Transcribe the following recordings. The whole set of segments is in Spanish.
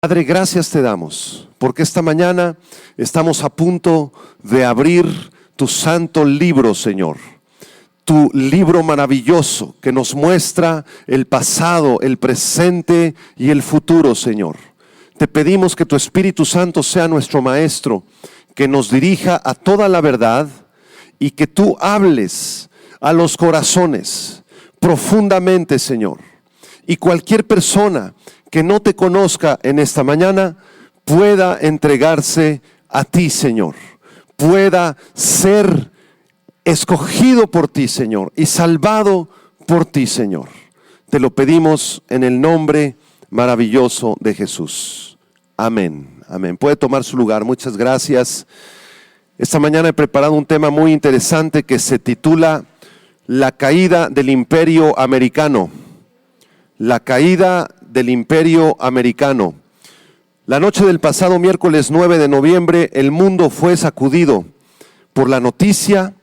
Padre, gracias te damos, porque esta mañana estamos a punto de abrir tu santo libro, Señor. Tu libro maravilloso que nos muestra el pasado, el presente y el futuro, Señor. Te pedimos que tu Espíritu Santo sea nuestro maestro, que nos dirija a toda la verdad y que tú hables a los corazones profundamente, Señor. Y cualquier persona que no te conozca en esta mañana pueda entregarse a ti, Señor. Pueda ser escogido por ti, Señor, y salvado por ti, Señor. Te lo pedimos en el nombre maravilloso de Jesús. Amén. Amén. Puede tomar su lugar. Muchas gracias. Esta mañana he preparado un tema muy interesante que se titula La caída del Imperio Americano. La caída del Imperio Americano. La noche del pasado miércoles 9 de noviembre, el mundo fue sacudido por la noticia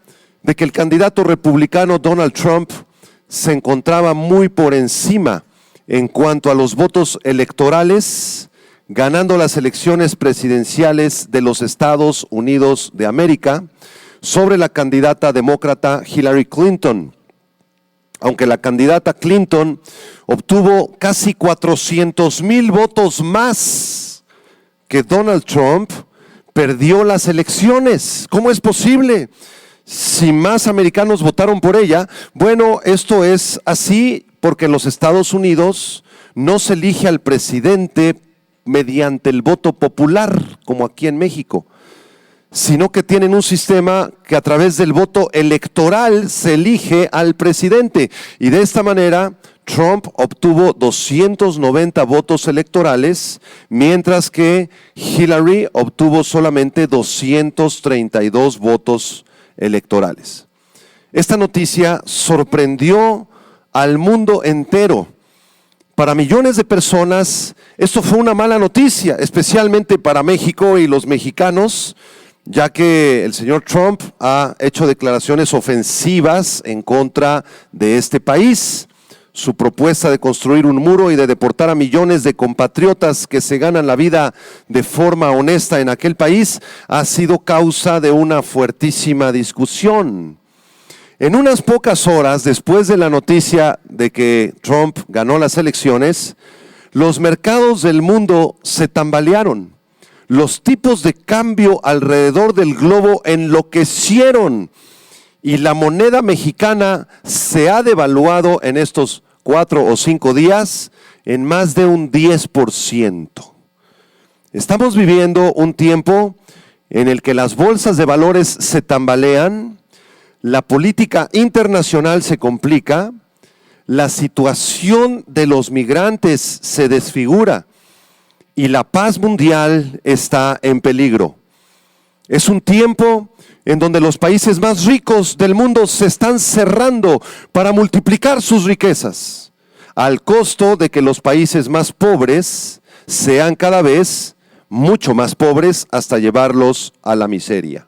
de que el candidato republicano Donald Trump se encontraba muy por encima en cuanto a los votos electorales, ganando las elecciones presidenciales de los Estados Unidos de América sobre la candidata demócrata Hillary Clinton. Aunque la candidata Clinton obtuvo casi 400,000 votos más que Donald Trump, perdió las elecciones. ¿Cómo es posible? Si más americanos votaron por ella, bueno, esto es así porque en los Estados Unidos no se elige al presidente mediante el voto popular, como aquí en México, sino que tienen un sistema que a través del voto electoral se elige al presidente. Y de esta manera, Trump obtuvo 290 votos electorales, mientras que Hillary obtuvo solamente 232 votos electorales. Esta noticia sorprendió al mundo entero. Para millones de personas, esto fue una mala noticia, especialmente para México y los mexicanos, ya que el señor Trump ha hecho declaraciones ofensivas en contra de este país. Su propuesta de construir un muro y de deportar a millones de compatriotas que se ganan la vida de forma honesta en aquel país ha sido causa de una fuertísima discusión. En unas pocas horas después de la noticia de que Trump ganó las elecciones, los mercados del mundo se tambalearon. Los tipos de cambio alrededor del globo enloquecieron y la moneda mexicana se ha devaluado en estos 4 o 5 días en más de un 10%. Estamos viviendo un tiempo en el que las bolsas de valores se tambalean, la política internacional se complica, la situación de los migrantes se desfigura y la paz mundial está en peligro. Es un tiempo en donde los países más ricos del mundo se están cerrando para multiplicar sus riquezas, al costo de que los países más pobres sean cada vez mucho más pobres hasta llevarlos a la miseria.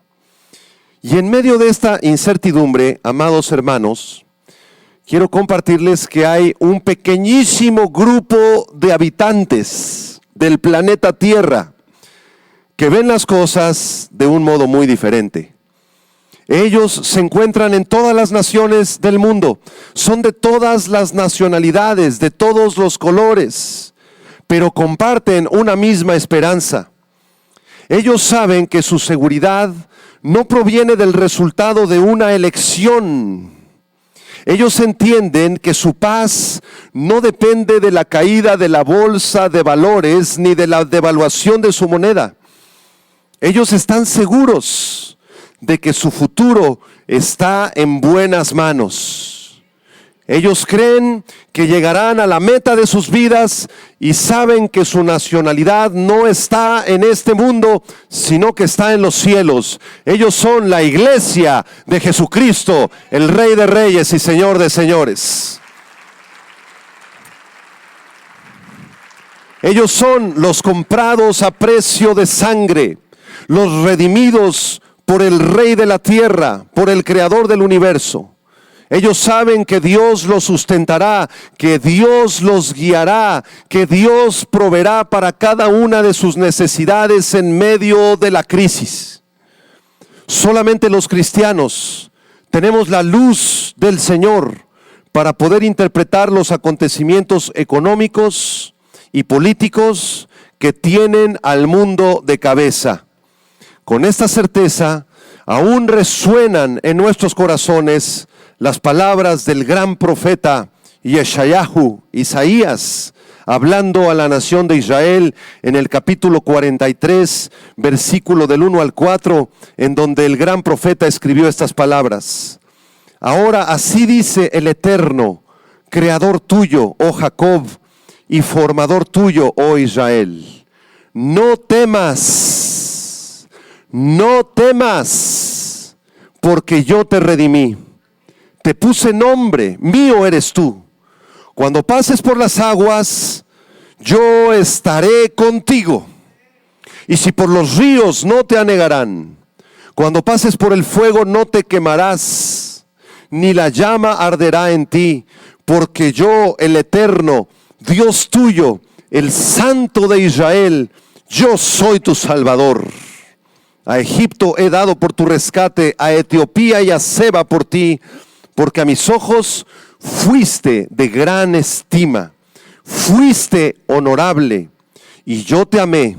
Y en medio de esta incertidumbre, amados hermanos, quiero compartirles que hay un pequeñísimo grupo de habitantes del planeta Tierra que ven las cosas de un modo muy diferente. Ellos se encuentran en todas las naciones del mundo, son de todas las nacionalidades, de todos los colores, pero comparten una misma esperanza. Ellos saben que su seguridad no proviene del resultado de una elección. Ellos entienden que su paz no depende de la caída de la bolsa de valores ni de la devaluación de su moneda. Ellos están seguros de que su futuro está en buenas manos. Ellos creen que llegarán a la meta de sus vidas y saben que su nacionalidad no está en este mundo, sino que está en los cielos. Ellos son la iglesia de Jesucristo, el Rey de Reyes y Señor de Señores. Ellos son los comprados a precio de sangre, los redimidos por el Rey de la tierra, por el Creador del universo. Ellos saben que Dios los sustentará, que Dios los guiará, que Dios proveerá para cada una de sus necesidades en medio de la crisis. Solamente los cristianos tenemos la luz del Señor para poder interpretar los acontecimientos económicos y políticos que tienen al mundo de cabeza. Con esta certeza, aún resuenan en nuestros corazones las palabras del gran profeta Yeshayahu, Isaías, hablando a la nación de Israel en el capítulo 43, versículo del 1 al 4, en donde el gran profeta escribió estas palabras. Ahora así dice el Eterno, creador tuyo, oh Jacob, y formador tuyo, oh Israel. No temas, porque yo te redimí. Te puse nombre, mío eres tú. Cuando pases por las aguas, yo estaré contigo. Y si por los ríos, no te anegarán. Cuando pases por el fuego, no te quemarás, ni la llama arderá en ti, porque yo, el Eterno, Dios tuyo, el Santo de Israel, yo soy tu Salvador. A Egipto he dado por tu rescate, a Etiopía y a Seba por ti, porque a mis ojos fuiste de gran estima, fuiste honorable, y yo te amé.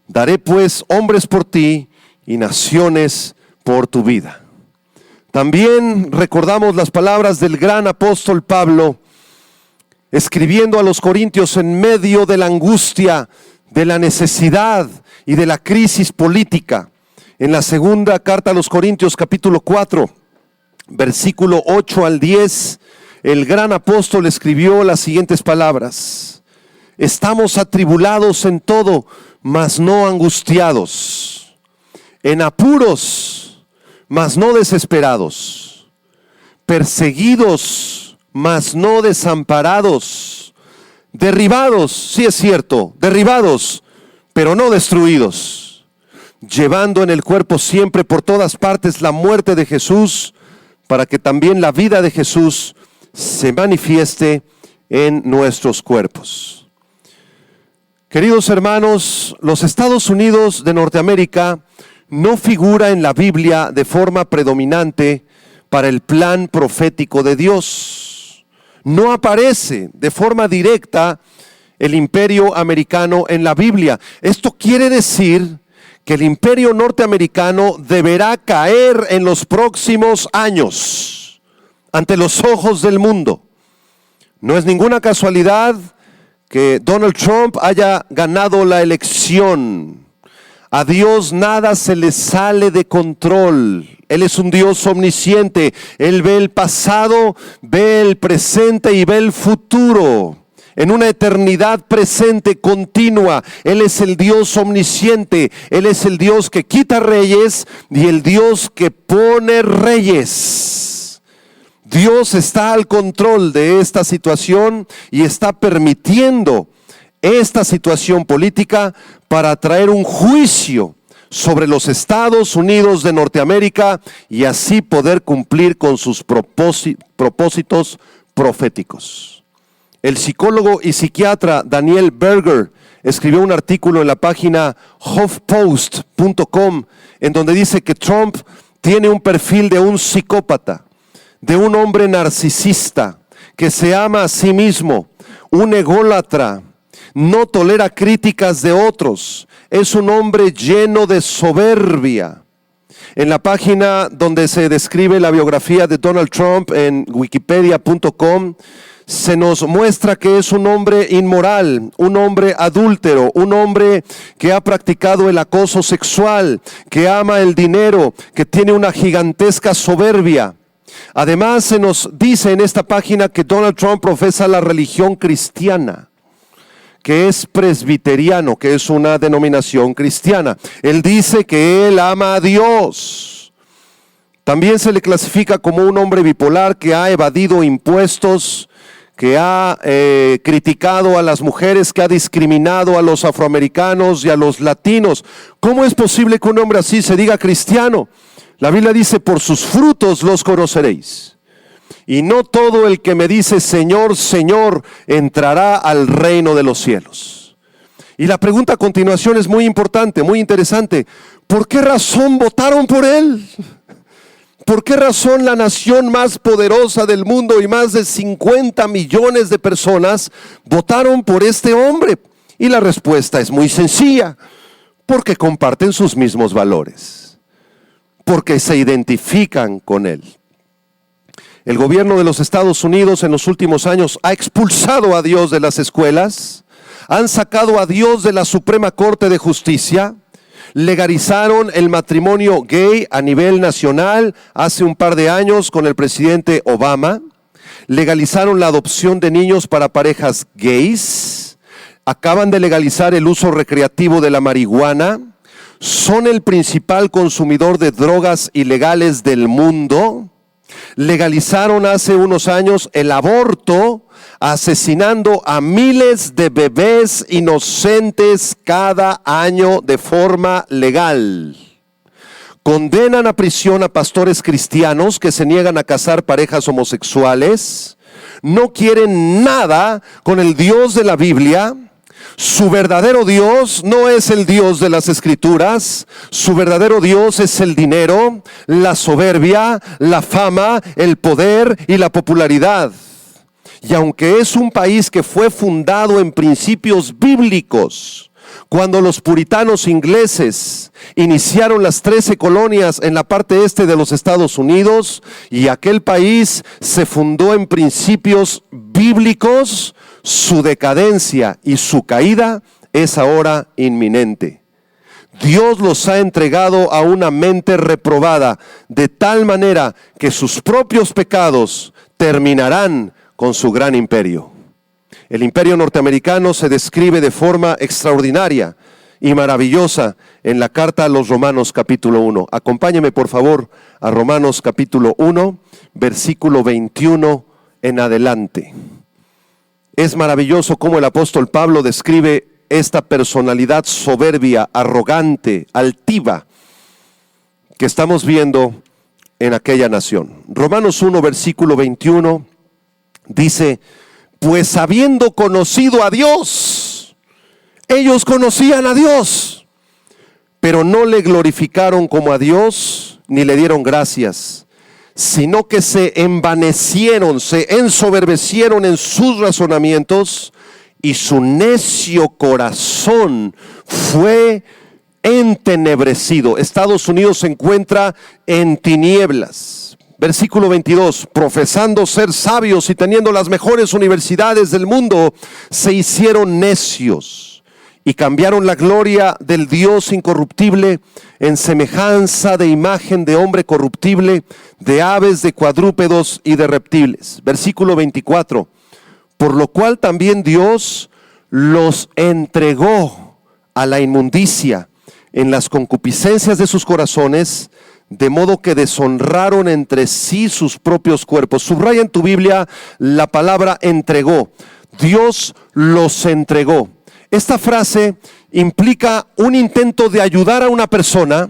Daré pues hombres por ti y naciones por tu vida. También recordamos las palabras del gran apóstol Pablo, escribiendo a los corintios en medio de la angustia, de la necesidad y de la crisis política. En la segunda carta a los Corintios, capítulo 4, versículo 8 al 10, el gran apóstol escribió las siguientes palabras: estamos atribulados en todo, mas no angustiados, en apuros, mas no desesperados, perseguidos, mas no desamparados, derribados, sí es cierto, derribados, pero no destruidos, llevando en el cuerpo siempre por todas partes la muerte de Jesús, para que también la vida de Jesús se manifieste en nuestros cuerpos. Queridos hermanos, los Estados Unidos de Norteamérica no figura en la Biblia de forma predominante para el plan profético de Dios. No aparece de forma directa el imperio americano en la Biblia. Esto quiere decir que el imperio norteamericano deberá caer en los próximos años ante los ojos del mundo. No es ninguna casualidad que Donald Trump haya ganado la elección. A Dios nada se le sale de control. Él es un Dios omnisciente. Él ve el pasado, ve el presente y ve el futuro. En una eternidad presente continua. Él es el Dios omnisciente. Él es el Dios que quita reyes y el Dios que pone reyes. Dios está al control de esta situación y está permitiendo esta situación política para traer un juicio sobre los Estados Unidos de Norteamérica y así poder cumplir con sus propósitos proféticos. El psicólogo y psiquiatra Daniel Berger escribió un artículo en la página HuffPost.com en donde dice que Trump tiene un perfil de un psicópata, de un hombre narcisista que se ama a sí mismo, un ególatra, no tolera críticas de otros, es un hombre lleno de soberbia. En la página donde se describe la biografía de Donald Trump en wikipedia.com se nos muestra que es un hombre inmoral, un hombre adúltero, un hombre que ha practicado el acoso sexual, que ama el dinero, que tiene una gigantesca soberbia. Además se nos dice en esta página que Donald Trump profesa la religión cristiana, que es presbiteriano, que es una denominación cristiana. Él dice que él ama a Dios. También se le clasifica como un hombre bipolar que ha evadido impuestos, que ha criticado a las mujeres, que ha discriminado a los afroamericanos y a los latinos. ¿Cómo es posible que un hombre así se diga cristiano? La Biblia dice, por sus frutos los conoceréis. y no todo el que me dice Señor, Señor, entrará al reino de los cielos. Y la pregunta a continuación es muy importante, muy interesante. ¿Por qué razón votaron por él? ¿Por qué razón la nación más poderosa del mundo y más de 50 millones de personas votaron por este hombre? Y la respuesta es muy sencilla: porque comparten sus mismos valores, porque se identifican con él. El gobierno de los Estados Unidos en los últimos años ha expulsado a Dios de las escuelas, han sacado a Dios de la Suprema Corte de Justicia, legalizaron el matrimonio gay a nivel nacional hace un par de años con el presidente Obama, legalizaron la adopción de niños para parejas gays, acaban de legalizar el uso recreativo de la marihuana, son el principal consumidor de drogas ilegales del mundo, legalizaron hace unos años el aborto, asesinando a miles de bebés inocentes cada año de forma legal. Condenan a prisión a pastores cristianos que se niegan a casar parejas homosexuales. No quieren nada con el Dios de la Biblia. Su verdadero Dios no es el Dios de las Escrituras. Su verdadero Dios es el dinero, la soberbia, la fama, el poder y la popularidad. Y aunque es un país que fue fundado en principios bíblicos, cuando los puritanos ingleses iniciaron las 13 colonias en la parte este de los Estados Unidos, y aquel país se fundó en principios bíblicos, su decadencia y su caída es ahora inminente. Dios los ha entregado a una mente reprobada, de tal manera que sus propios pecados terminarán con su gran imperio. El imperio norteamericano se describe de forma extraordinaria y maravillosa en la carta a los Romanos capítulo 1. Acompáñeme por favor a Romanos capítulo 1, versículo 21 en adelante. Es maravilloso cómo el apóstol Pablo describe esta personalidad soberbia, arrogante, altiva que estamos viendo en aquella nación. Romanos 1, versículo 21 dice: pues habiendo conocido a Dios, ellos conocían a Dios, pero no le glorificaron como a Dios, ni le dieron gracias, sino que se envanecieron, se ensoberbecieron en sus razonamientos, y su necio corazón fue entenebrecido. Estados Unidos se encuentra en tinieblas. Versículo 22, profesando ser sabios y teniendo las mejores universidades del mundo, se hicieron necios y cambiaron la gloria del Dios incorruptible en semejanza de imagen de hombre corruptible, de aves, de cuadrúpedos y de reptiles. Versículo 24, por lo cual también Dios los entregó a la inmundicia en las concupiscencias de sus corazones, de modo que deshonraron entre sí sus propios cuerpos. Subraya en tu Biblia la palabra entregó. Dios los entregó. Esta frase implica un intento de ayudar a una persona,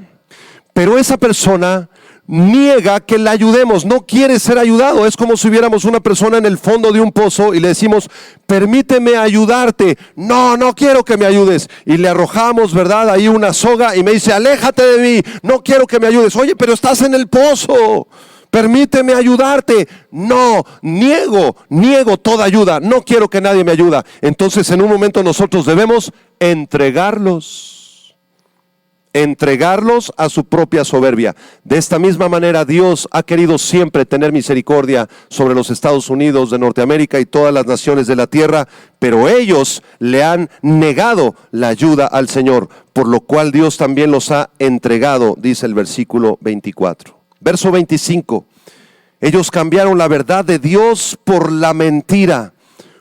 pero esa persona niega que la ayudemos, no quiere ser ayudado. Es como si hubiéramos una persona en el fondo de un pozo y le decimos: permíteme ayudarte. No, no quiero que me ayudes. Y le arrojamos, ¿verdad?, ahí una soga y me dice: aléjate de mí, no quiero que me ayudes. Oye, pero estás en el pozo, permíteme ayudarte. No, niego toda ayuda, no quiero que nadie me ayude. Entonces en un momento nosotros debemos entregarlos a su propia soberbia. De esta misma manera Dios ha querido siempre tener misericordia sobre los Estados Unidos de Norteamérica y todas las naciones de la tierra, pero ellos le han negado la ayuda al Señor, por lo cual Dios también los ha entregado, dice el versículo 24. Verso 25, ellos cambiaron la verdad de Dios por la mentira,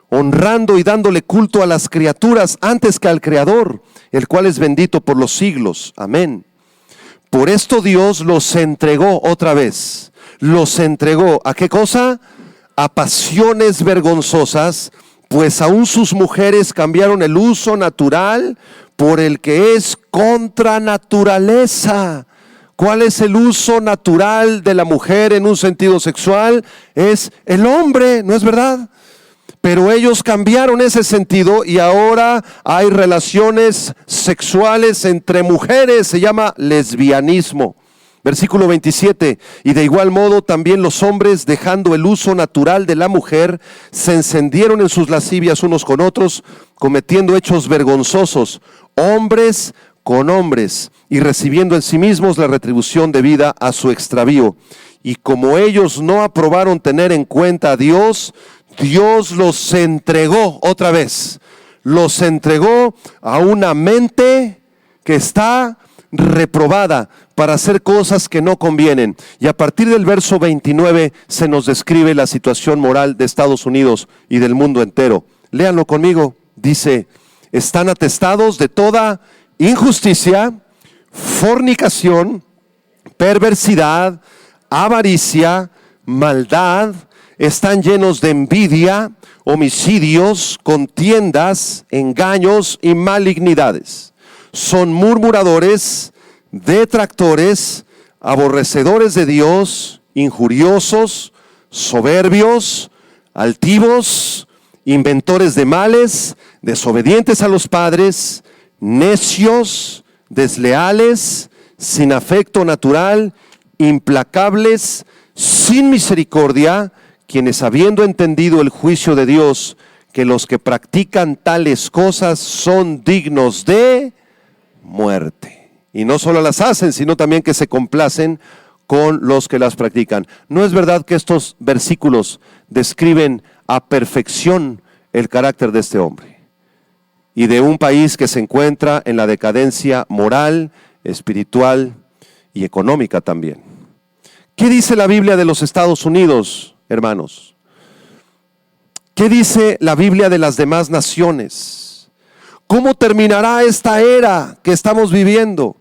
honrando y dándole culto a las criaturas antes que al Creador, el cual es bendito por los siglos. Amén. Por esto Dios los entregó otra vez. Los entregó ¿a qué cosa? A pasiones vergonzosas, pues aún sus mujeres cambiaron el uso natural por el que es contra naturaleza. ¿Cuál es el uso natural de la mujer en un sentido sexual? Es el hombre, ¿no es verdad? Pero ellos cambiaron ese sentido y ahora hay relaciones sexuales entre mujeres, se llama lesbianismo. Versículo 27, y de igual modo también los hombres, dejando el uso natural de la mujer, se encendieron en sus lascivias unos con otros, cometiendo hechos vergonzosos, hombres con hombres, y recibiendo en sí mismos la retribución debida a su extravío. Y como ellos no aprobaron tener en cuenta a Dios, Dios los entregó otra vez, los entregó a una mente que está reprobada para hacer cosas que no convienen. Y a partir del verso 29 se nos describe la situación moral de Estados Unidos y del mundo entero. Léanlo conmigo. Dice: están atestados de toda injusticia, fornicación, perversidad, avaricia, maldad. Están llenos de envidia, homicidios, contiendas, engaños y malignidades. Son murmuradores, detractores, aborrecedores de Dios, injuriosos, soberbios, altivos, inventores de males, desobedientes a los padres, necios, desleales, sin afecto natural, implacables, sin misericordia, quienes habiendo entendido el juicio de Dios, que los que practican tales cosas son dignos de muerte. Y no solo las hacen, sino también que se complacen con los que las practican. ¿No es verdad que estos versículos describen a perfección el carácter de este hombre? Y de un país que se encuentra en la decadencia moral, espiritual y económica también. ¿Qué dice la Biblia de los Estados Unidos, hermanos? ¿Qué dice la Biblia de las demás naciones? ¿Cómo terminará esta era que estamos viviendo?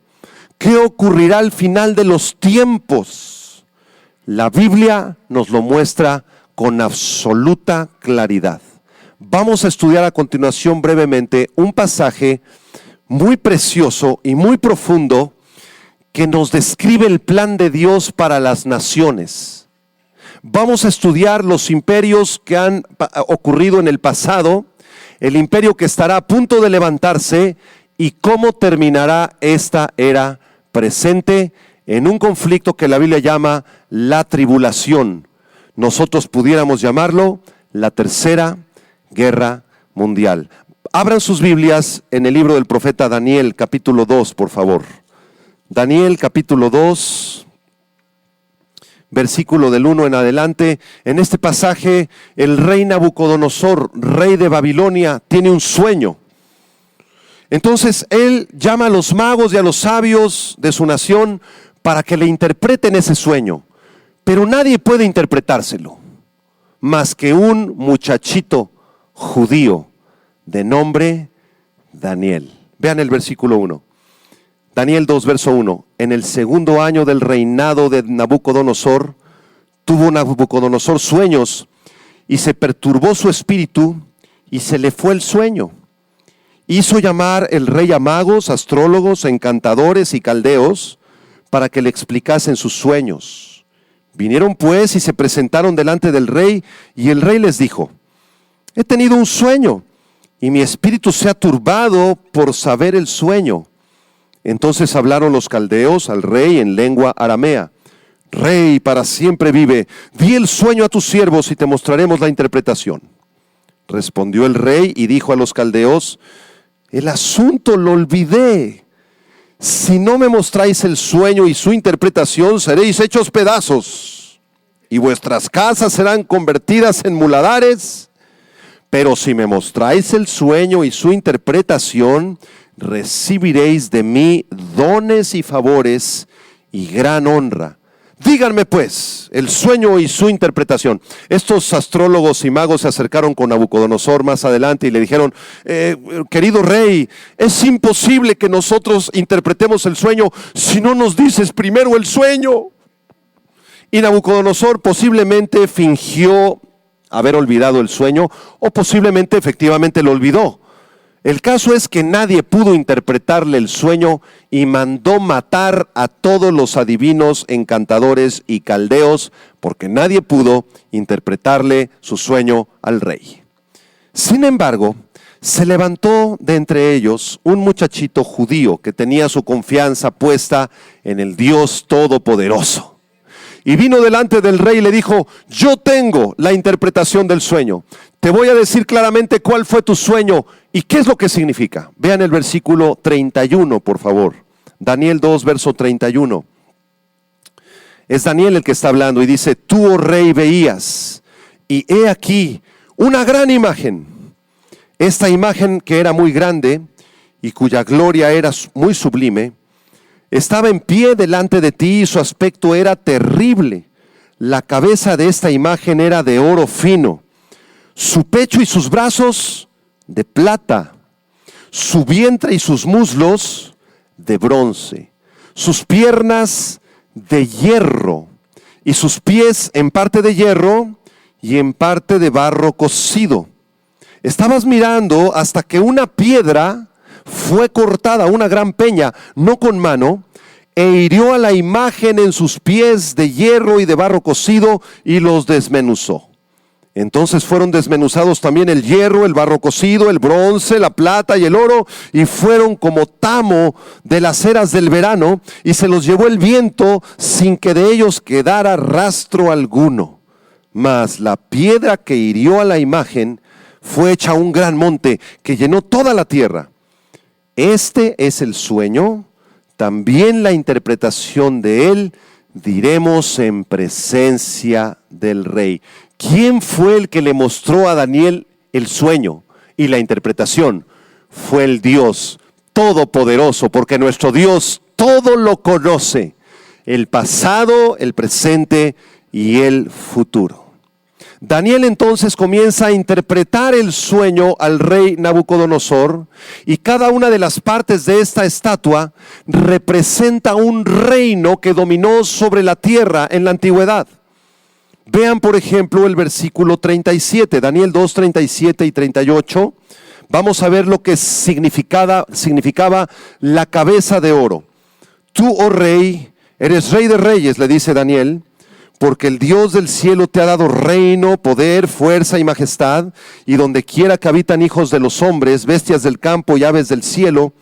¿Qué ocurrirá al final de los tiempos? La Biblia nos lo muestra con absoluta claridad. Vamos a estudiar a continuación brevemente un pasaje muy precioso y muy profundo que nos describe el plan de Dios para las naciones. Vamos a estudiar los imperios que han ocurrido en el pasado, el imperio que estará a punto de levantarse y cómo terminará esta era presente en un conflicto que la Biblia llama la tribulación. Nosotros pudiéramos llamarlo la Tercera Guerra Mundial. Abran sus Biblias en el libro del profeta Daniel, capítulo 2, por favor. Daniel, capítulo 2, versículo del 1 en adelante. En este pasaje, el rey Nabucodonosor, rey de Babilonia, tiene un sueño. Entonces, él llama a los magos y a los sabios de su nación para que le interpreten ese sueño. Pero nadie puede interpretárselo, más que un muchachito judío de nombre Daniel. Vean el versículo 1. Daniel 2, verso 1. En el segundo año del reinado de Nabucodonosor, tuvo Nabucodonosor sueños y se perturbó su espíritu y se le fue el sueño. Hizo llamar el rey a magos, astrólogos, encantadores y caldeos para que le explicasen sus sueños. Vinieron pues y se presentaron delante del rey y el rey les dijo: he tenido un sueño y mi espíritu se ha turbado por saber el sueño. Entonces hablaron los caldeos al rey en lengua aramea. Rey, para siempre vive, di el sueño a tus siervos y te mostraremos la interpretación. Respondió el rey y dijo a los caldeos: el asunto lo olvidé. Si no me mostráis el sueño y su interpretación, seréis hechos pedazos, y vuestras casas serán convertidas en muladares. Pero si me mostráis el sueño y su interpretación, recibiréis de mí dones y favores y gran honra. Díganme pues el sueño y su interpretación. Estos astrólogos y magos se acercaron con Nabucodonosor más adelante y le dijeron: querido rey, es imposible que nosotros interpretemos el sueño si no nos dices primero el sueño. Y Nabucodonosor posiblemente fingió haber olvidado el sueño, o posiblemente efectivamente lo olvidó. El caso es que nadie pudo interpretarle el sueño y mandó matar a todos los adivinos, encantadores y caldeos, porque nadie pudo interpretarle su sueño al rey. Sin embargo, se levantó de entre ellos un muchachito judío que tenía su confianza puesta en el Dios Todopoderoso. Y vino delante del rey y le dijo: yo tengo la interpretación del sueño. Te voy a decir claramente cuál fue tu sueño y qué es lo que significa. Vean el versículo 31, por favor. Daniel 2, verso 31. Es Daniel el que está hablando y dice: tú, oh rey, veías, y he aquí una gran imagen. Esta imagen, que era muy grande y cuya gloria era muy sublime, estaba en pie delante de ti y su aspecto era terrible. La cabeza de esta imagen era de oro fino, su pecho y sus brazos de plata, su vientre y sus muslos de bronce, sus piernas de hierro y sus pies en parte de hierro y en parte de barro cocido. Estabas mirando hasta que una piedra fue cortada, una gran peña, no con mano, e hirió a la imagen en sus pies de hierro y de barro cocido y los desmenuzó. Entonces fueron desmenuzados también el hierro, el barro cocido, el bronce, la plata y el oro, y fueron como tamo de las eras del verano, y se los llevó el viento sin que de ellos quedara rastro alguno. Mas la piedra que hirió a la imagen fue hecha un gran monte que llenó toda la tierra. Este es el sueño, también la interpretación de él diremos en presencia del rey. ¿Quién fue el que le mostró a Daniel el sueño y la interpretación? Fue el Dios Todopoderoso, porque nuestro Dios todo lo conoce, el pasado, el presente y el futuro. Daniel entonces comienza a interpretar el sueño al rey Nabucodonosor, y cada una de las partes de esta estatua representa un reino que dominó sobre la tierra en la antigüedad. Vean, por ejemplo, el versículo 37, Daniel 2, 37 y 38. Vamos a ver lo que significaba la cabeza de oro. Tú, oh rey, eres rey de reyes, le dice Daniel, porque el Dios del cielo te ha dado reino, poder, fuerza y majestad, y donde quiera que habitan hijos de los hombres, bestias del campo y aves del cielo,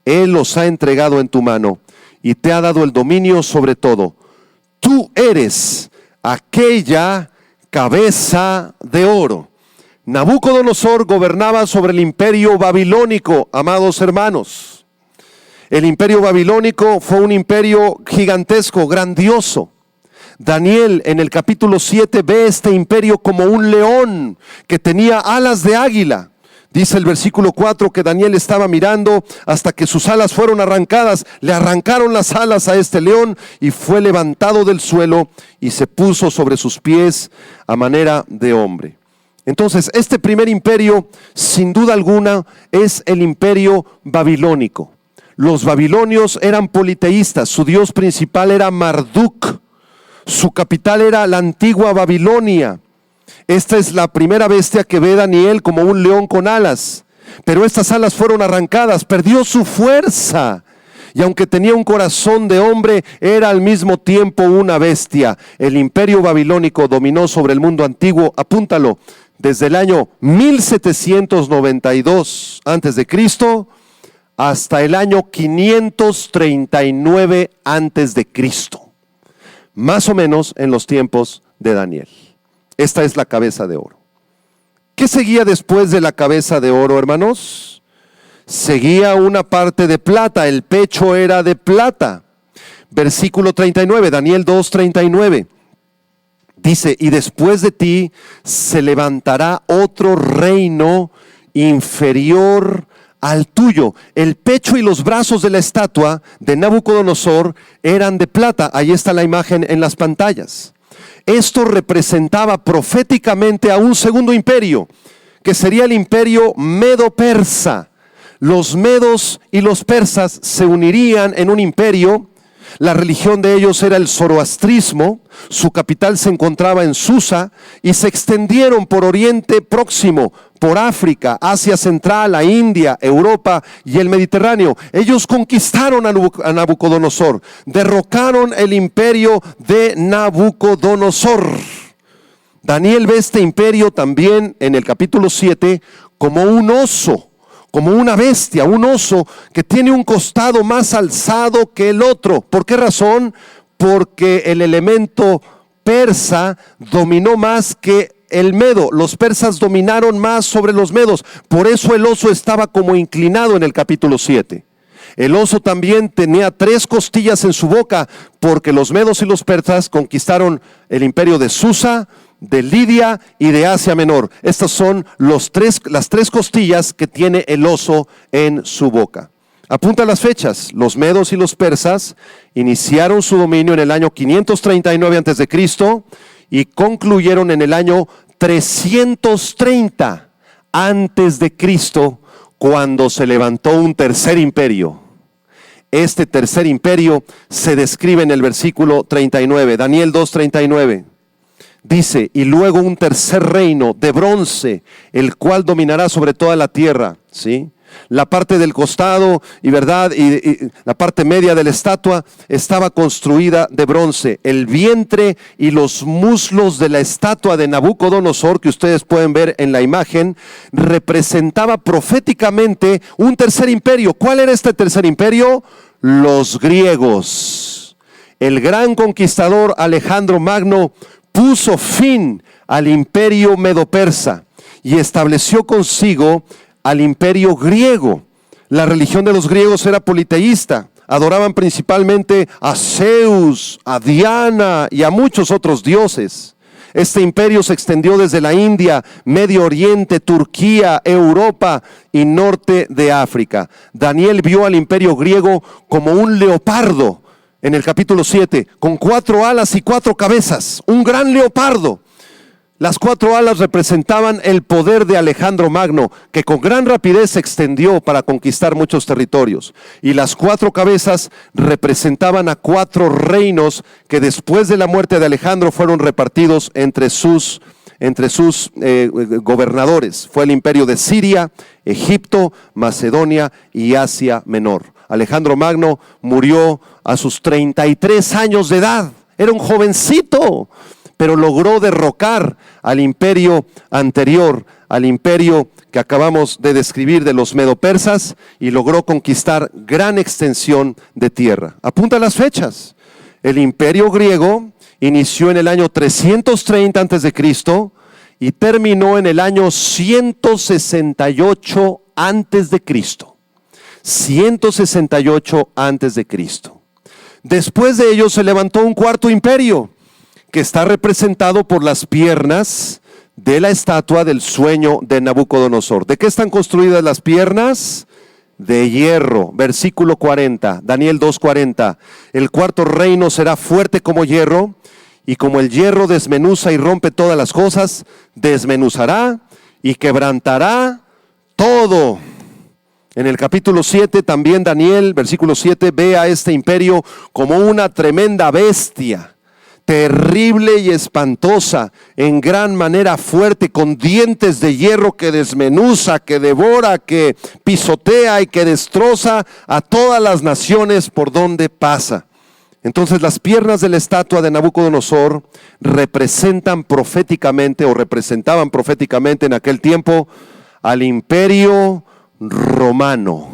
Él los ha entregado en tu mano, y te ha dado el dominio sobre todo. Tú eres aquella cabeza de oro. Nabucodonosor gobernaba sobre el imperio babilónico, amados hermanos. El imperio babilónico fue un imperio gigantesco, grandioso. Daniel en el capítulo 7 ve este imperio como un león que tenía alas de águila. Dice el versículo 4 que Daniel estaba mirando hasta que sus alas fueron arrancadas. Le arrancaron las alas a este león y fue levantado del suelo y se puso sobre sus pies a manera de hombre. Entonces, este primer imperio, sin duda alguna, es el imperio babilónico. Los babilonios eran politeístas. Su dios principal era Marduk. Su capital era la antigua Babilonia. Esta es la primera bestia que ve Daniel como un león con alas. Pero estas alas fueron arrancadas, perdió su fuerza. Y aunque tenía un corazón de hombre, era al mismo tiempo una bestia. El imperio babilónico dominó sobre el mundo antiguo, apúntalo, desde el año 1792 a.C. hasta el año 539 a.C., más o menos en los tiempos de Daniel. Esta es la cabeza de oro. ¿Qué seguía después de la cabeza de oro, hermanos? Seguía una parte de plata, el pecho era de plata. Versículo 39, Daniel 2:39. Dice: y después de ti se levantará otro reino inferior al tuyo. El pecho y los brazos de la estatua de Nabucodonosor eran de plata. Ahí está la imagen en las pantallas. Esto representaba proféticamente a un segundo imperio, que sería el imperio medo-persa. Los medos y los persas se unirían en un imperio, La religión de ellos era el zoroastrismo, su capital se encontraba en Susa y se extendieron por Oriente Próximo, por África, Asia Central, la India, Europa y el Mediterráneo. Ellos conquistaron a Nabucodonosor, derrocaron el imperio de Nabucodonosor. Daniel ve este imperio también en el capítulo 7 como un oso, como una bestia, un oso que tiene un costado más alzado que el otro. ¿Por qué razón? Porque el elemento persa dominó más que el medo. Los persas dominaron más sobre los medos. Por eso el oso estaba como inclinado en el capítulo 7. El oso también tenía 3 costillas en su boca, porque los medos y los persas conquistaron el imperio de Susa, de Lidia y de Asia Menor. Estas son las tres costillas que tiene el oso en su boca. Apunta las fechas. Los medos y los persas iniciaron su dominio en el año 539 a.C. y concluyeron en el año 330 a.C., cuando se levantó un tercer imperio. Este tercer imperio se describe en el versículo 39, Daniel 2:39. Dice, y luego un tercer reino de bronce, el cual dominará sobre toda la tierra, ¿sí? La parte del costado y la parte media de la estatua estaba construida de bronce. El vientre y los muslos de la estatua de Nabucodonosor, que ustedes pueden ver en la imagen, representaba proféticamente un tercer imperio. ¿Cuál era este tercer imperio? Los griegos. El gran conquistador Alejandro Magno puso fin al imperio medo-persa y estableció consigo al imperio griego. La religión de los griegos era politeísta. Adoraban principalmente a Zeus, a Diana y a muchos otros dioses. Este imperio se extendió desde la India, Medio Oriente, Turquía, Europa y norte de África. Daniel vio al imperio griego como un leopardo en el capítulo 7, con 4 alas y 4 cabezas, un gran leopardo. Las 4 alas representaban el poder de Alejandro Magno, que con gran rapidez se extendió para conquistar muchos territorios. Y las 4 cabezas representaban a 4 reinos que después de la muerte de Alejandro fueron repartidos entre sus gobernadores. Fue el imperio de Siria, Egipto, Macedonia y Asia Menor. Alejandro Magno murió a sus 33 años de edad. Era un jovencito, pero logró derrocar al imperio anterior, al imperio que acabamos de describir de los medo-persas, y logró conquistar gran extensión de tierra. Apunta las fechas. El imperio griego inició en el año 330 a.C. y terminó en el año 168 a.C. 168 a.C. Después de ello se levantó un cuarto imperio, que está representado por las piernas de la estatua del sueño de Nabucodonosor. ¿De qué están construidas las piernas? De hierro. Versículo 40, Daniel 2:40. El cuarto reino será fuerte como hierro, y como el hierro desmenuza y rompe todas las cosas, desmenuzará y quebrantará todo. En el capítulo 7 también Daniel, versículo 7, ve a este imperio como una tremenda bestia, terrible y espantosa, en gran manera fuerte, con dientes de hierro que desmenuza, que devora, que pisotea y que destroza a todas las naciones por donde pasa. Entonces las piernas de la estatua de Nabucodonosor representaban proféticamente en aquel tiempo al imperio romano.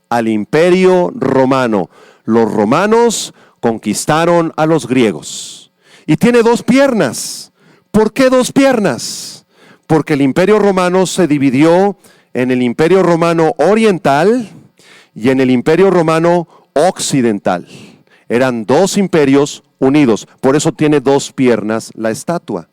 Al imperio romano. Los romanos conquistaron a los griegos. Y tiene 2 piernas. ¿Por qué 2 piernas? Porque el imperio romano se dividió en el imperio romano oriental y en el imperio romano occidental. Eran 2 imperios unidos. Por eso tiene 2 piernas la estatua.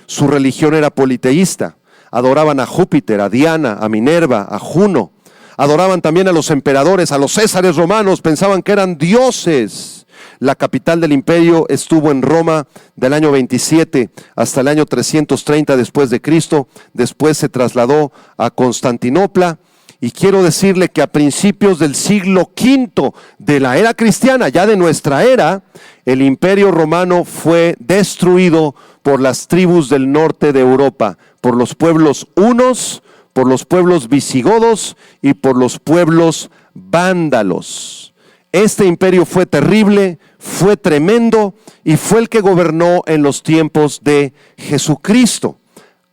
Su religión era politeísta. Adoraban a Júpiter, a Diana, a Minerva, a Juno. Adoraban también a los emperadores, a los césares romanos. Pensaban que eran dioses. La capital del imperio estuvo en Roma del año 27 hasta el año 330 después de Cristo. Después se trasladó a Constantinopla Y quiero decirle que a principios del siglo V de la era cristiana, ya de nuestra era, el imperio romano fue destruido por las tribus del norte de Europa, por los pueblos hunos, por los pueblos visigodos y por los pueblos vándalos. Este imperio fue terrible, fue tremendo y fue el que gobernó en los tiempos de Jesucristo.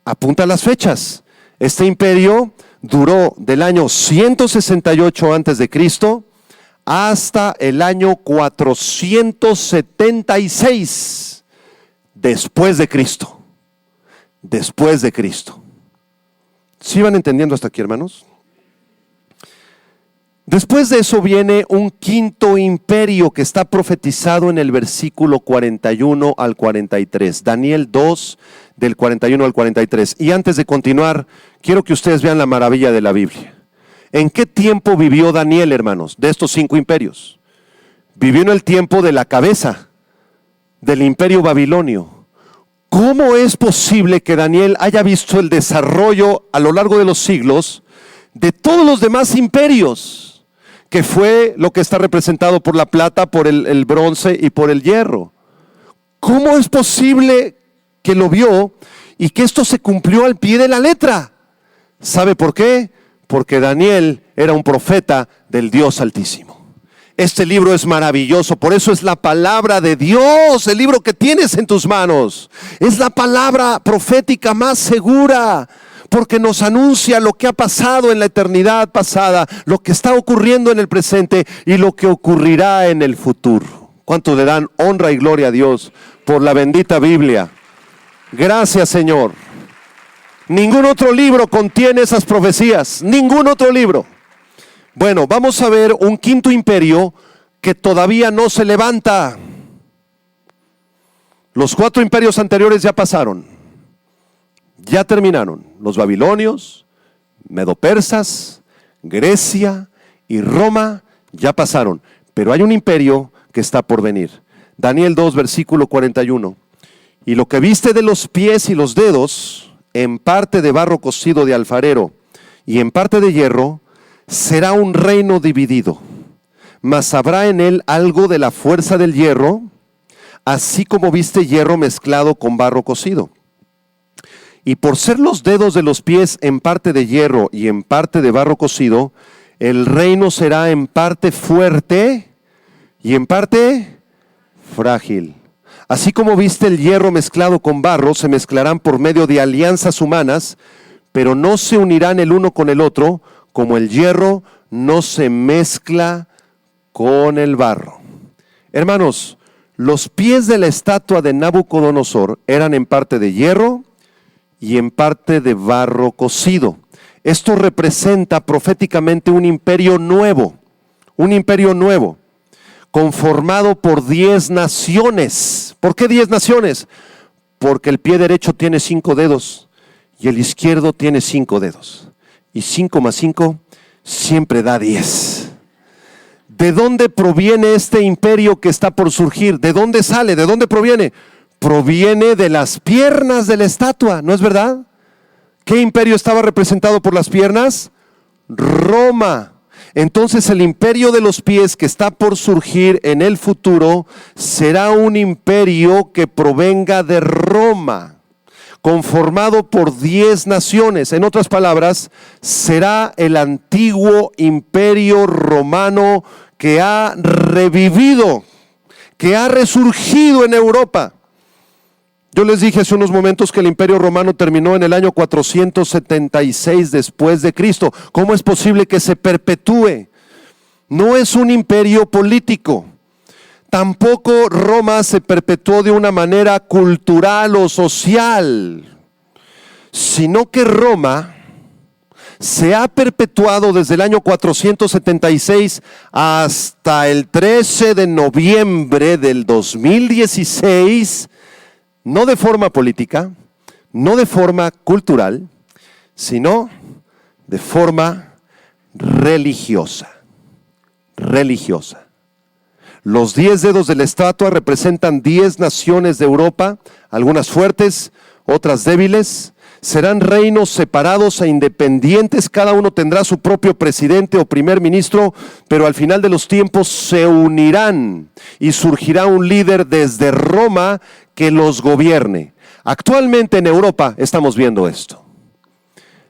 Apunta las fechas. Este imperio duró del año 168 a.C. hasta el año 476 después de Cristo. Después de Cristo. ¿Sí van entendiendo hasta aquí, hermanos? Después de eso viene un quinto imperio que está profetizado en el versículo 41 al 43. Daniel 2, del 41 al 43. Y antes de continuar, quiero que ustedes vean la maravilla de la Biblia. ¿En qué tiempo vivió Daniel, hermanos, de estos 5 imperios? Vivió en el tiempo de la cabeza del imperio babilonio. ¿Cómo es posible que Daniel haya visto el desarrollo a lo largo de los siglos de todos los demás imperios? Que fue lo que está representado por la plata, por el bronce y por el hierro. ¿Cómo es posible que lo vio y que esto se cumplió al pie de la letra? ¿Sabe por qué? Porque Daniel era un profeta del Dios Altísimo. Este libro es maravilloso, por eso es la palabra de Dios, el libro que tienes en tus manos. Es la palabra profética más segura, porque nos anuncia lo que ha pasado en la eternidad pasada, lo que está ocurriendo en el presente y lo que ocurrirá en el futuro. ¿Cuántos le dan honra y gloria a Dios por la bendita Biblia? Gracias, Señor. Ningún otro libro contiene esas profecías, ningún otro libro. Bueno, vamos a ver un quinto imperio que todavía no se levanta. Los 4 imperios anteriores ya pasaron, ya terminaron. Los babilonios, medopersas, Grecia y Roma ya pasaron. Pero hay un imperio que está por venir. Daniel 2, versículo 41. Y lo que viste de los pies y los dedos, en parte de barro cocido de alfarero y en parte de hierro, será un reino dividido, mas habrá en él algo de la fuerza del hierro, así como viste hierro mezclado con barro cocido. Y por ser los dedos de los pies en parte de hierro y en parte de barro cocido, el reino será en parte fuerte y en parte frágil. Así como viste el hierro mezclado con barro, se mezclarán por medio de alianzas humanas, pero no se unirán el uno con el otro, como el hierro no se mezcla con el barro. Hermanos, los pies de la estatua de Nabucodonosor eran en parte de hierro y en parte de barro cocido. Esto representa proféticamente un imperio nuevo, conformado por 10 naciones. ¿Por qué 10 naciones? Porque el pie derecho tiene 5 dedos y el izquierdo tiene 5 dedos. Y 5 más 5 siempre da 10. ¿De dónde proviene este imperio que está por surgir? ¿De dónde sale? ¿De dónde proviene? Proviene de las piernas de la estatua, ¿no es verdad? ¿Qué imperio estaba representado por las piernas? Roma. Entonces el imperio de los pies que está por surgir en el futuro será un imperio que provenga de Roma, conformado por 10 naciones. En otras palabras, será el antiguo imperio romano que ha revivido, que ha resurgido en Europa. Yo les dije hace unos momentos que el imperio romano terminó en el año 476 después de Cristo. ¿Cómo es posible que se perpetúe? No es un imperio político. Tampoco Roma se perpetuó de una manera cultural o social, sino que Roma se ha perpetuado desde el año 476 hasta el 13 de noviembre del 2016, no de forma política, no de forma cultural, sino de forma religiosa. Los 10 dedos de la estatua representan 10 naciones de Europa, algunas fuertes, otras débiles. Serán reinos separados e independientes, cada uno tendrá su propio presidente o primer ministro, pero al final de los tiempos se unirán y surgirá un líder desde Roma que los gobierne. Actualmente en Europa estamos viendo esto.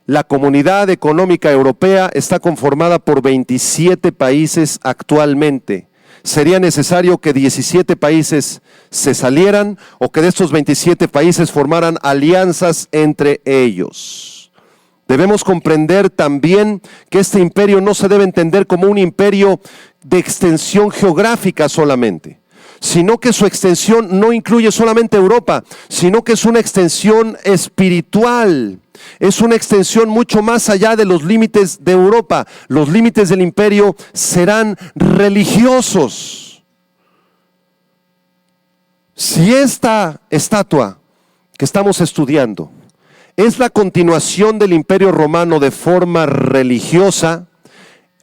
La Comunidad Económica Europea está conformada por 27 países actualmente. Sería necesario que 17 países se salieran o que de estos 27 países formaran alianzas entre ellos. Debemos comprender también que este imperio no se debe entender como un imperio de extensión geográfica solamente, sino que su extensión no incluye solamente Europa, sino que es una extensión espiritual. Es una extensión mucho más allá de los límites de Europa. Los límites del imperio serán religiosos. Si esta estatua que estamos estudiando es la continuación del imperio romano de forma religiosa,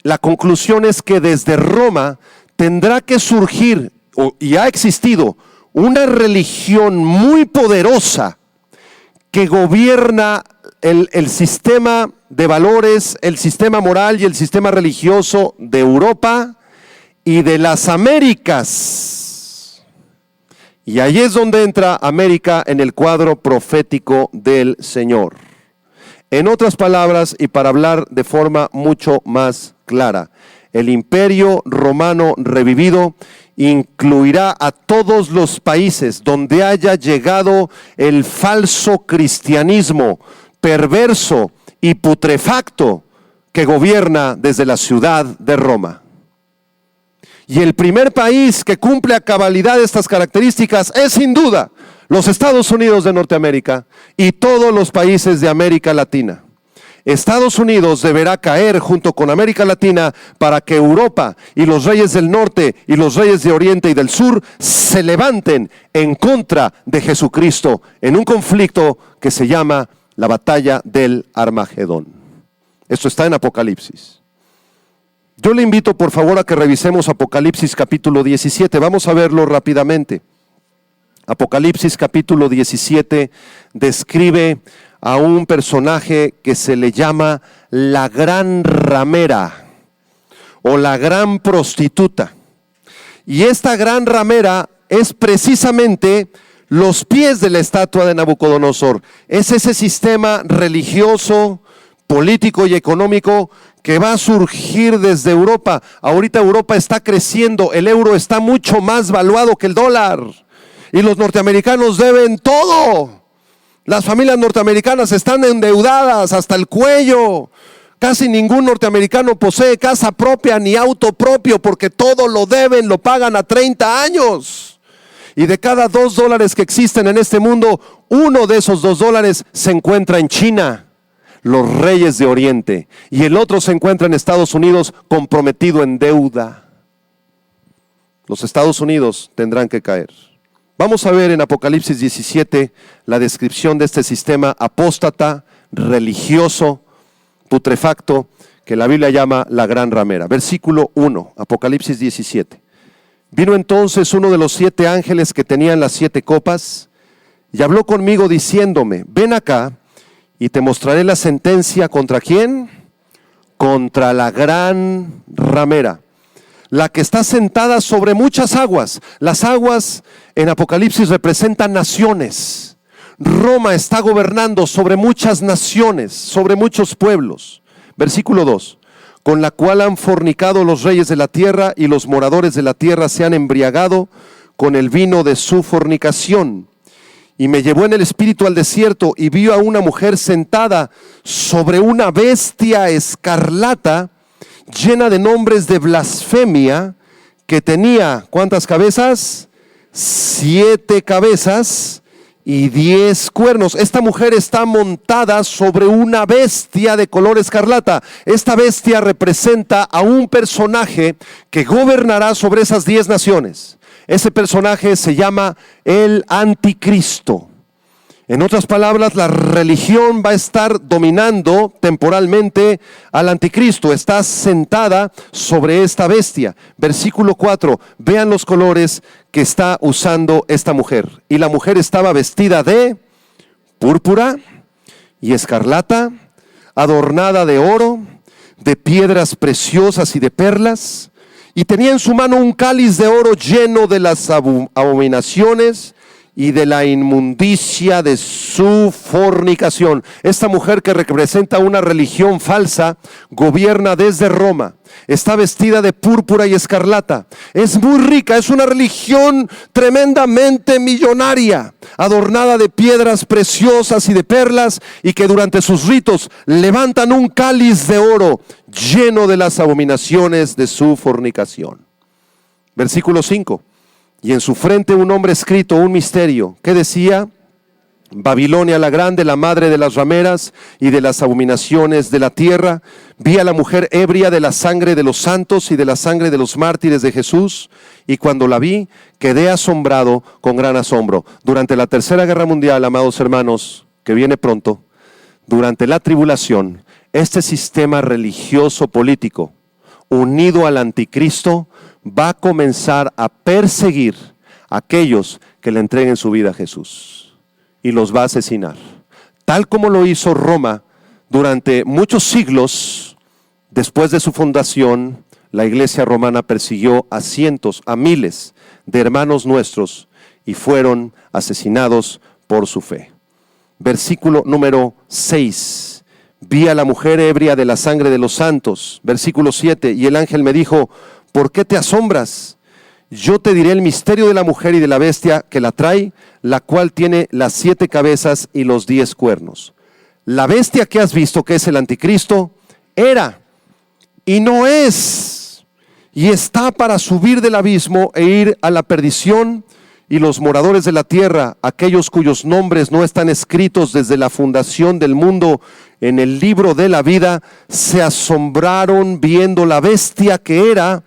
la conclusión es que desde Roma tendrá que surgir, y ha existido, una religión muy poderosa que gobierna el sistema de valores, el sistema moral y el sistema religioso de Europa y de las Américas. Y ahí es donde entra América en el cuadro profético del Señor. En otras palabras, y para hablar de forma mucho más clara, el imperio romano revivido incluirá a todos los países donde haya llegado el falso cristianismo perverso y putrefacto que gobierna desde la ciudad de Roma. Y el primer país que cumple a cabalidad estas características es sin duda los Estados Unidos de Norteamérica y todos los países de América Latina. Estados Unidos deberá caer junto con América Latina para que Europa y los reyes del norte y los reyes de oriente y del sur se levanten en contra de Jesucristo en un conflicto que se llama la batalla del Armagedón. Esto está en Apocalipsis. Yo le invito por favor a que revisemos Apocalipsis capítulo 17. Vamos a verlo rápidamente. Apocalipsis capítulo 17 describe a un personaje que se le llama la gran ramera o la gran prostituta. Y esta gran ramera es precisamente los pies de la estatua de Nabucodonosor. Es ese sistema religioso, político y económico que va a surgir desde Europa. Ahorita Europa está creciendo, el euro está mucho más valuado que el dólar. Y los norteamericanos deben todo. Las familias norteamericanas están endeudadas hasta el cuello. Casi ningún norteamericano posee casa propia ni auto propio porque todo lo deben, lo pagan a 30 años. Y de cada $2 que existen en este mundo, uno de esos $2 se encuentra en China, los reyes de Oriente, y el otro se encuentra en Estados Unidos comprometido en deuda. Los Estados Unidos tendrán que caer. Vamos a ver en Apocalipsis 17 la descripción de este sistema apóstata, religioso, putrefacto, que la Biblia llama la gran ramera. Versículo 1, Apocalipsis 17. Vino entonces uno de los 7 ángeles que tenían las 7 copas y habló conmigo diciéndome, ven acá y te mostraré la sentencia ¿contra quién? Contra la gran ramera, la que está sentada sobre muchas aguas. Las aguas en Apocalipsis representan naciones. Roma está gobernando sobre muchas naciones, sobre muchos pueblos. Versículo 2. Con la cual han fornicado los reyes de la tierra y los moradores de la tierra se han embriagado con el vino de su fornicación. Y me llevó en el espíritu al desierto y vi a una mujer sentada sobre una bestia escarlata llena de nombres de blasfemia que tenía, ¿cuántas cabezas? 7 cabezas y 10 cuernos. Esta mujer está montada sobre una bestia de color escarlata. Esta bestia representa a un personaje que gobernará sobre esas 10 naciones. Ese personaje se llama el Anticristo. En otras palabras, la religión va a estar dominando temporalmente al Anticristo. Está sentada sobre esta bestia. Versículo 4. Vean los colores que está usando esta mujer. Y la mujer estaba vestida de púrpura y escarlata, adornada de oro, de piedras preciosas y de perlas, y tenía en su mano un cáliz de oro lleno de las abominaciones y de la inmundicia de su fornicación. Esta mujer, que representa una religión falsa, gobierna desde Roma. Está vestida de púrpura y escarlata. Es muy rica, es una religión tremendamente millonaria, adornada de piedras preciosas y de perlas, y que durante sus ritos levantan un cáliz de oro lleno de las abominaciones de su fornicación. Versículo 5. Y en su frente un nombre escrito, un misterio, que decía: Babilonia la grande, la madre de las rameras y de las abominaciones de la tierra. Vi a la mujer ebria de la sangre de los santos y de la sangre de los mártires de Jesús, y cuando la vi quedé asombrado con gran asombro. Durante la tercera guerra mundial, amados hermanos, que viene pronto, durante la tribulación, este sistema religioso político unido al anticristo va a comenzar a perseguir a aquellos que le entreguen su vida a Jesús, y los va a asesinar, tal como lo hizo Roma durante muchos siglos. Después de su fundación, la iglesia romana persiguió a cientos, a miles de hermanos nuestros, y fueron asesinados por su fe. Versículo número 6. Vi a la mujer ebria de la sangre de los santos. Versículo 7. Y el ángel me dijo: ¿por qué te asombras? Yo te diré el misterio de la mujer y de la bestia que la trae, la cual tiene las 7 cabezas y los 10 cuernos. La bestia que has visto, que es el anticristo, era y no es, y está para subir del abismo e ir a la perdición, y los moradores de la tierra, aquellos cuyos nombres no están escritos desde la fundación del mundo en el libro de la vida, se asombraron viendo la bestia que era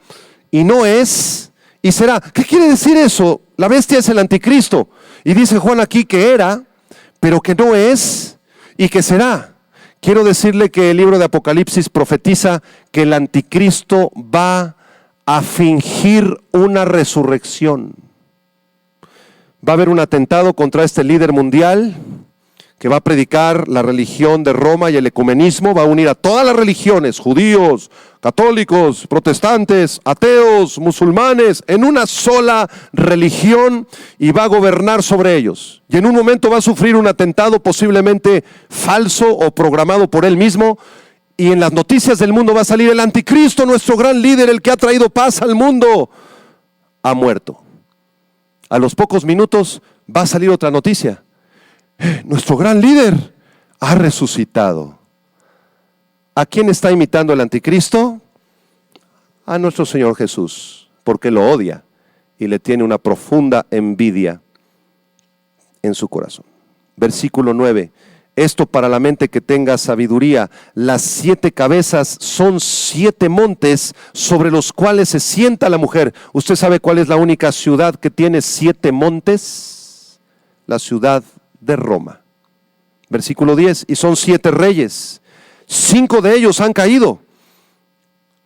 y no es y será. ¿Qué quiere decir eso? La bestia es el anticristo, y dice Juan aquí que era, pero que no es y que será. Quiero decirle que el libro de Apocalipsis profetiza que el anticristo va a fingir una resurrección. Va a haber un atentado contra este líder mundial que va a predicar la religión de Roma y el ecumenismo. Va a unir a todas las religiones, judíos, católicos, protestantes, ateos, musulmanes, en una sola religión, y va a gobernar sobre ellos. Y en un momento va a sufrir un atentado posiblemente falso o programado por él mismo, y en las noticias del mundo va a salir: el anticristo, nuestro gran líder, el que ha traído paz al mundo, ha muerto. A los pocos minutos va a salir otra noticia: nuestro gran líder ha resucitado. ¿A quién está imitando el anticristo? A nuestro Señor Jesús, porque lo odia y le tiene una profunda envidia en su corazón. Versículo 9. Esto para la mente que tenga sabiduría. Las 7 cabezas son 7 montes sobre los cuales se sienta la mujer. ¿Usted sabe cuál es la única ciudad que tiene 7 montes? La ciudad de Roma. Versículo 10. Y son 7 reyes. 5 de ellos han caído.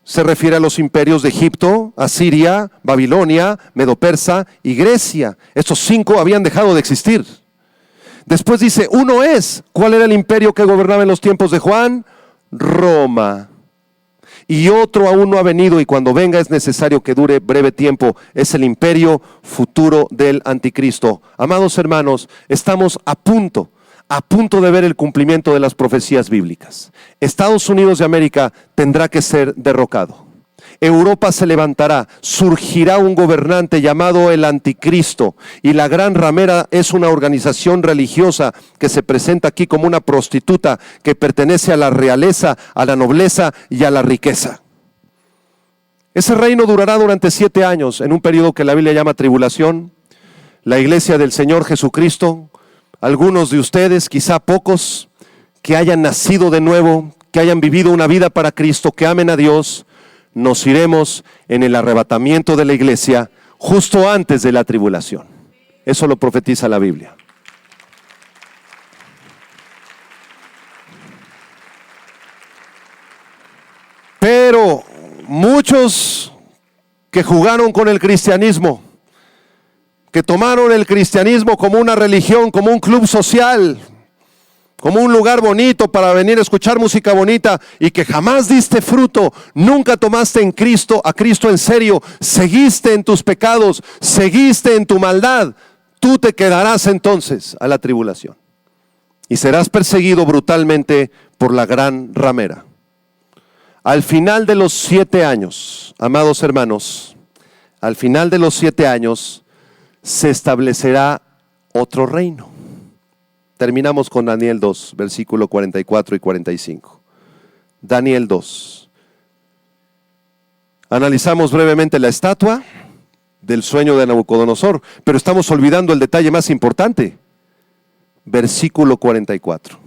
Se refiere a los imperios de Egipto, Asiria, Babilonia, Medo-Persa y Grecia. Estos 5 habían dejado de existir. Después dice: uno es. ¿Cuál era el imperio que gobernaba en los tiempos de Juan? Roma. Y otro aún no ha venido, y cuando venga es necesario que dure breve tiempo. Es el imperio futuro del anticristo. Amados hermanos, estamos a punto de ver el cumplimiento de las profecías bíblicas. Estados Unidos de América tendrá que ser derrocado. Europa se levantará, surgirá un gobernante llamado el anticristo, y la gran ramera es una organización religiosa que se presenta aquí como una prostituta que pertenece a la realeza, a la nobleza y a la riqueza. Ese reino durará durante 7 años, en un periodo que la Biblia llama tribulación. La iglesia del Señor Jesucristo, algunos de ustedes, quizá pocos, que hayan nacido de nuevo, que hayan vivido una vida para Cristo, que amen a Dios, nos iremos en el arrebatamiento de la iglesia justo antes de la tribulación. Eso lo profetiza la Biblia. Pero muchos que jugaron con el cristianismo, que tomaron el cristianismo como una religión, como un club social, como un lugar bonito para venir a escuchar música bonita y que jamás diste fruto, nunca tomaste a Cristo en serio, seguiste en tus pecados, seguiste en tu maldad, tú te quedarás entonces a la tribulación y serás perseguido brutalmente por la gran ramera. Al final de los 7 años, amados hermanos, al final de los 7 años se establecerá otro reino. Terminamos con Daniel 2, versículo 44 y 45. Daniel 2. Analizamos brevemente la estatua del sueño de Nabucodonosor, pero estamos olvidando el detalle más importante. Versículo 44.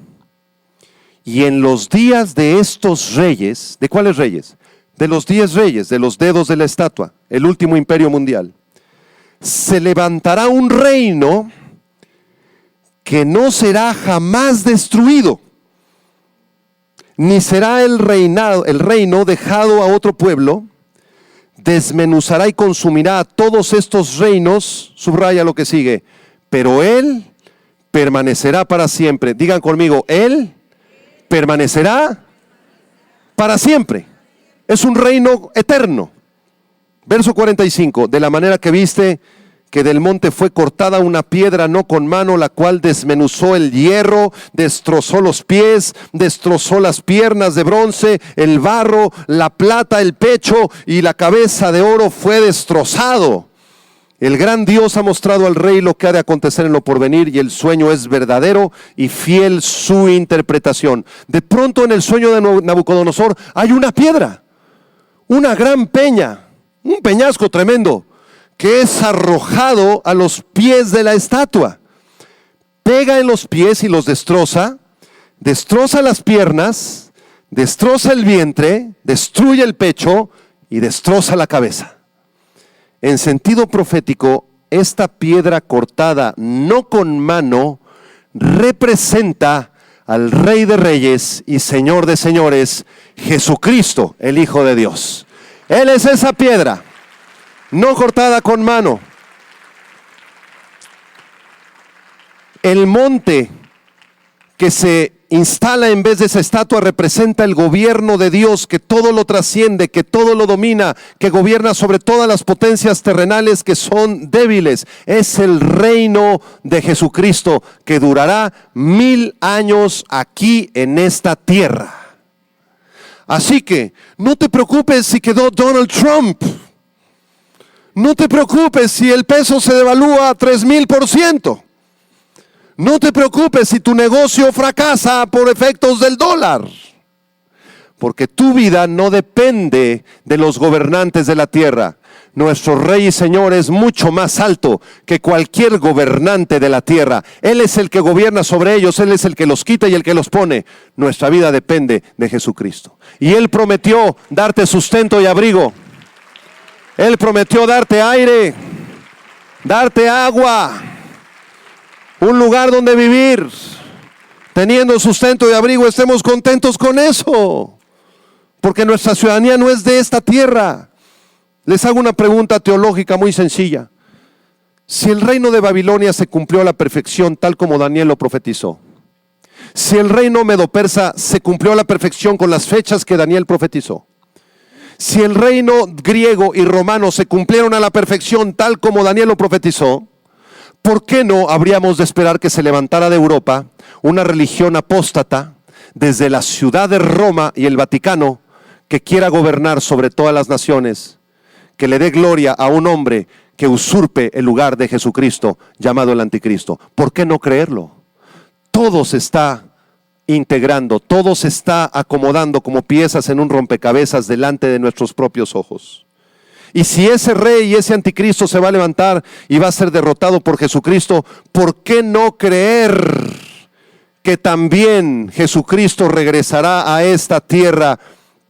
Y en los días de estos reyes, ¿de cuáles reyes? De los 10 reyes, de los dedos de la estatua, el último imperio mundial, se levantará un reino que no será jamás destruido, ni será el reino dejado a otro pueblo. Desmenuzará y consumirá a todos estos reinos, subraya lo que sigue, pero él permanecerá para siempre. Digan conmigo, él permanecerá para siempre. Es un reino eterno. Verso 45, de la manera que viste que del monte fue cortada una piedra no con mano, la cual desmenuzó el hierro, destrozó los pies, destrozó las piernas de bronce, el barro, la plata, el pecho y la cabeza de oro fue destrozado. El gran Dios ha mostrado al rey lo que ha de acontecer en lo porvenir, y el sueño es verdadero y fiel su interpretación. De pronto en el sueño de Nabucodonosor hay una piedra, una gran peña, un peñasco tremendo, que es arrojado a los pies de la estatua. Pega en los pies y los destroza, destroza las piernas, destroza el vientre, destruye el pecho y destroza la cabeza. En sentido profético, esta piedra cortada no con mano representa al Rey de Reyes y Señor de Señores, Jesucristo, el Hijo de Dios. Él es esa piedra, no cortada con mano. El monte que se instala en vez de esa estatua representa el gobierno de Dios, que todo lo trasciende, que todo lo domina, que gobierna sobre todas las potencias terrenales que son débiles. Es el reino de Jesucristo que durará 1000 años aquí en esta tierra. Así que no te preocupes si quedó Donald Trump. No te preocupes si el peso se devalúa a 3000%. No te preocupes si tu negocio fracasa por efectos del dólar. Porque tu vida no depende de los gobernantes de la tierra. Nuestro Rey y Señor es mucho más alto que cualquier gobernante de la tierra. Él es el que gobierna sobre ellos, Él es el que los quita y el que los pone. Nuestra vida depende de Jesucristo. Y Él prometió darte sustento y abrigo. Él prometió darte aire, darte agua, un lugar donde vivir. Teniendo sustento y abrigo, estemos contentos con eso, porque nuestra ciudadanía no es de esta tierra. Les hago una pregunta teológica muy sencilla. Si el reino de Babilonia se cumplió a la perfección tal como Daniel lo profetizó, si el reino medo-persa se cumplió a la perfección con las fechas que Daniel profetizó, si el reino griego y romano se cumplieron a la perfección tal como Daniel lo profetizó, ¿por qué no habríamos de esperar que se levantara de Europa una religión apóstata desde la ciudad de Roma y el Vaticano que quiera gobernar sobre todas las naciones, que le dé gloria a un hombre que usurpe el lugar de Jesucristo llamado el Anticristo? ¿Por qué no creerlo? Todo se está integrando, todo se está acomodando como piezas en un rompecabezas delante de nuestros propios ojos. Y si ese rey y ese anticristo se va a levantar y va a ser derrotado por Jesucristo, ¿por qué no creer que también Jesucristo regresará a esta tierra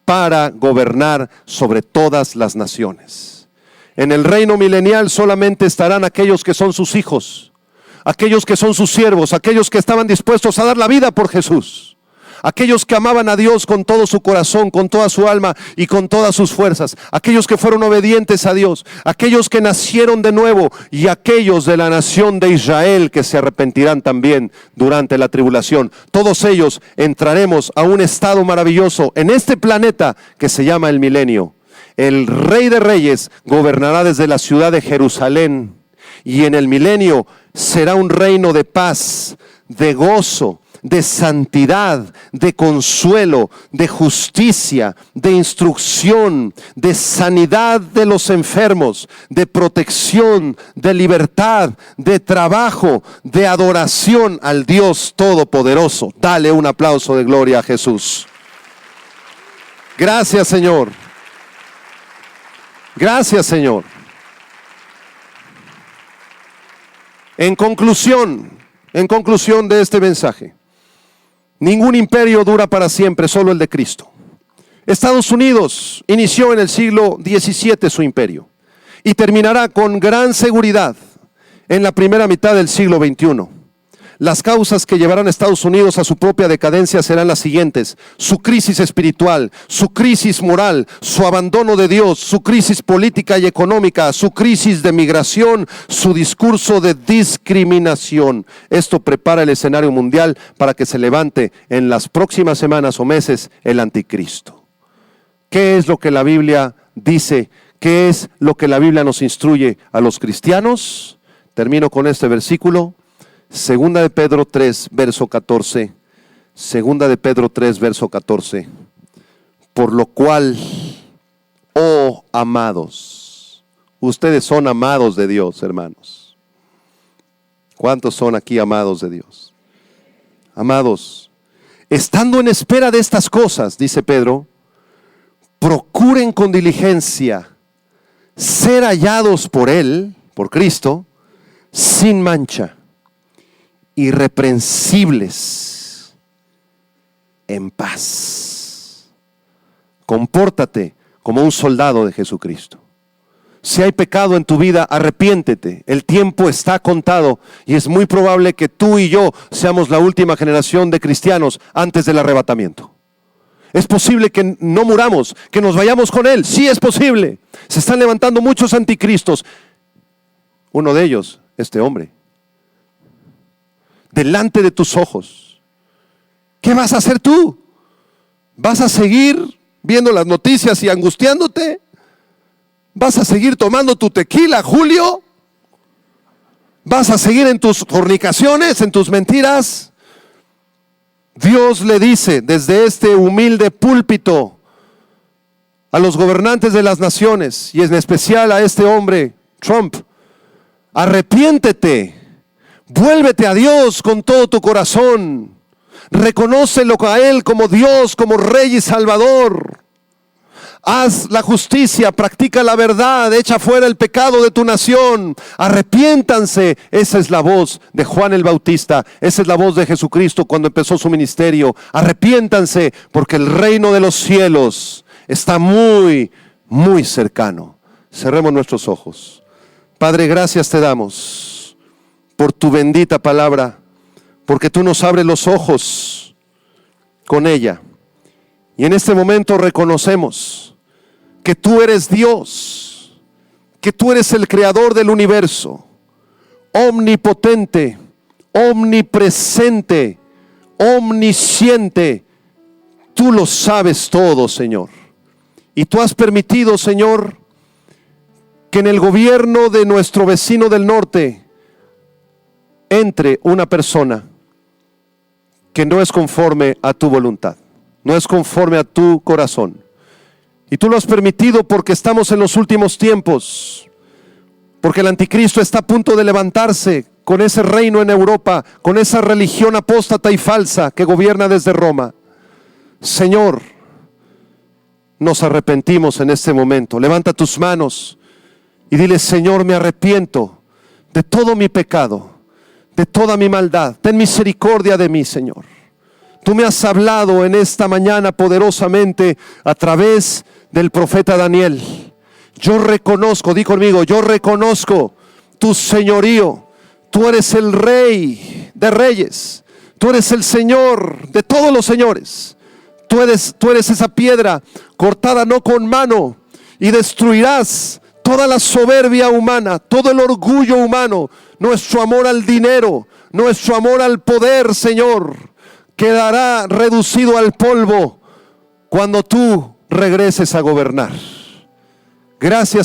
para gobernar sobre todas las naciones? En el reino milenial solamente estarán aquellos que son sus hijos, aquellos que son sus siervos, aquellos que estaban dispuestos a dar la vida por Jesús, aquellos que amaban a Dios con todo su corazón, con toda su alma y con todas sus fuerzas, aquellos que fueron obedientes a Dios, aquellos que nacieron de nuevo y aquellos de la nación de Israel que se arrepentirán también durante la tribulación. Todos ellos entraremos a un estado maravilloso en este planeta que se llama el milenio. El Rey de Reyes gobernará desde la ciudad de Jerusalén y en el milenio será un reino de paz, de gozo, de santidad, de consuelo, de justicia, de instrucción, de sanidad de los enfermos, de protección, de libertad, de trabajo, de adoración al Dios Todopoderoso. Dale un aplauso de gloria a Jesús. Gracias, Señor. Gracias, Señor. En conclusión de este mensaje, ningún imperio dura para siempre, solo el de Cristo. Estados Unidos inició en el siglo XVII su imperio y terminará con gran seguridad en la primera mitad del siglo XXI. Las causas que llevarán a Estados Unidos a su propia decadencia serán las siguientes: su crisis espiritual, su crisis moral, su abandono de Dios, su crisis política y económica, su crisis de migración, su discurso de discriminación. Esto prepara el escenario mundial para que se levante en las próximas semanas o meses el anticristo. ¿Qué es lo que la Biblia dice? ¿Qué es lo que la Biblia nos instruye a los cristianos? Termino con este versículo. Segunda de Pedro 3, verso 14. Segunda de Pedro 3, verso 14. Por lo cual, oh amados, ustedes son amados de Dios, hermanos. ¿Cuántos son aquí amados de Dios? Amados, estando en espera de estas cosas, dice Pedro, procuren con diligencia ser hallados por Él, por Cristo, sin mancha, irreprensibles, en paz. Compórtate como un soldado de Jesucristo. Si hay pecado en tu vida, arrepiéntete. El tiempo está contado y es muy probable que tú y yo seamos la última generación de cristianos antes del arrebatamiento. Es posible que no muramos, que nos vayamos con Él. Sí, es posible. Se están levantando muchos anticristos. Uno de ellos, este hombre. Delante de tus ojos. ¿Qué vas a hacer tú? ¿Vas a seguir viendo las noticias y angustiándote? ¿Vas a seguir tomando tu tequila, Julio? ¿Vas a seguir en tus fornicaciones, en tus mentiras? Dios le dice desde este humilde púlpito a los gobernantes de las naciones y en especial a este hombre, Trump: arrepiéntete. Vuélvete a Dios con todo tu corazón. Reconócelo a Él como Dios, como Rey y Salvador. Haz la justicia, practica la verdad, echa fuera el pecado de tu nación. Arrepiéntanse. Esa es la voz de Juan el Bautista. Esa es la voz de Jesucristo cuando empezó su ministerio. Arrepiéntanse porque el reino de los cielos está muy, muy cercano. Cerremos nuestros ojos. Padre, gracias te damos por tu bendita palabra, porque tú nos abres los ojos con ella. Y en este momento reconocemos que tú eres Dios, que tú eres el creador del universo, omnipotente, omnipresente, omnisciente. Tú lo sabes todo, Señor. Y tú has permitido, Señor, que en el gobierno de nuestro vecino del norte entre una persona que no es conforme a tu voluntad, no es conforme a tu corazón. Y tú lo has permitido porque estamos en los últimos tiempos, porque el anticristo está a punto de levantarse con ese reino en Europa, con esa religión apóstata y falsa que gobierna desde Roma. Señor, nos arrepentimos en este momento. Levanta tus manos y dile: Señor, me arrepiento de todo mi pecado, de toda mi maldad. Ten misericordia de mí, Señor. Tú me has hablado en esta mañana poderosamente a través del profeta Daniel. Yo reconozco, di conmigo, yo reconozco tu señorío. Tú eres el Rey de Reyes. Tú eres el Señor de todos los señores. Tú eres esa piedra cortada no con mano, y destruirás toda la soberbia humana, todo el orgullo humano, nuestro amor al dinero, nuestro amor al poder, Señor, quedará reducido al polvo cuando tú regreses a gobernar. Gracias.